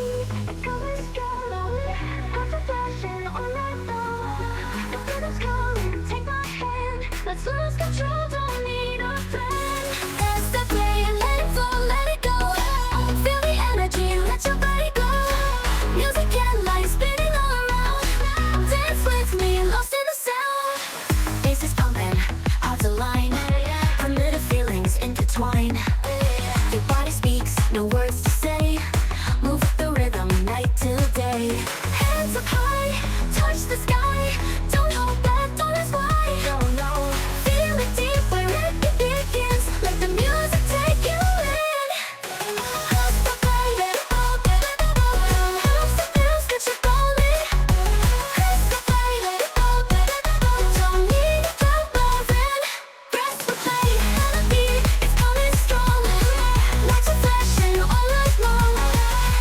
beat, it's going strong. Got the passion all night long. The rhythm's calling, take my hand. Let's lose control, don't need a plan. Dance the play and let it flow, let it go. Feel the energy, let your body go. Music and light spinning all around. Dance with me, lost in the sound. Bass is pumping, hearts align. Primitive feelings intertwine. Your body speaks, no words to say. Move with the rhythm, night till day. Hands up high, touch the sky. Don't hold back, don't ask why. No, no. Feel it deep where it begins. Let the music take you in. House the play, house the feels that you're calling. House the play, don't need to stop moving. Press the play, melody, it's coming strong. Lights are flashing all night long.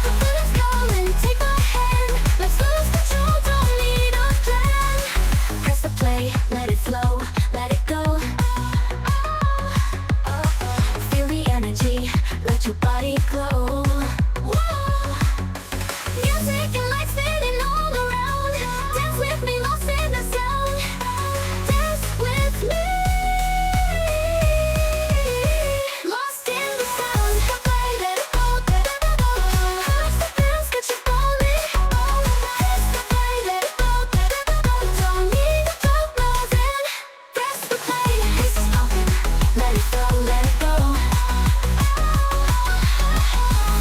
The rhythm's calling, take my hand. Let's lose control, don't need a plan. Press the play, let it flow, let it go. Feel the energy, let your body glow. Whoa. Music and lights spinning all around. Dance with me, lost in the sound. Dance with me, lost in the sound. Play, let it go. Hurts the feels that you're falling. Press the play, let it go. Don't need to stop moving. Press the play, this is pumping. Let it go, let it go.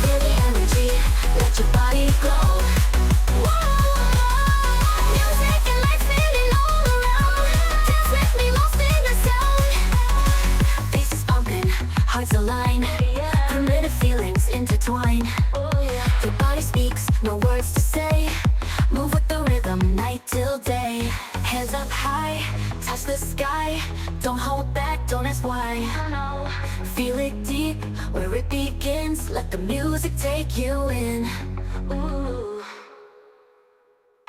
Feel the energy, let your body glow. Music and lights spinning all around. Dance with me, lost in the sound. Bass is pumping, hearts align. Primitive feelings intertwine. Your body speaks, no words to say. Move with the rhythm, night till day. Hands up high, touch the sky. Don't hold back, don't ask why. Feel it deep where it begins. Let the music take you in. Ooh.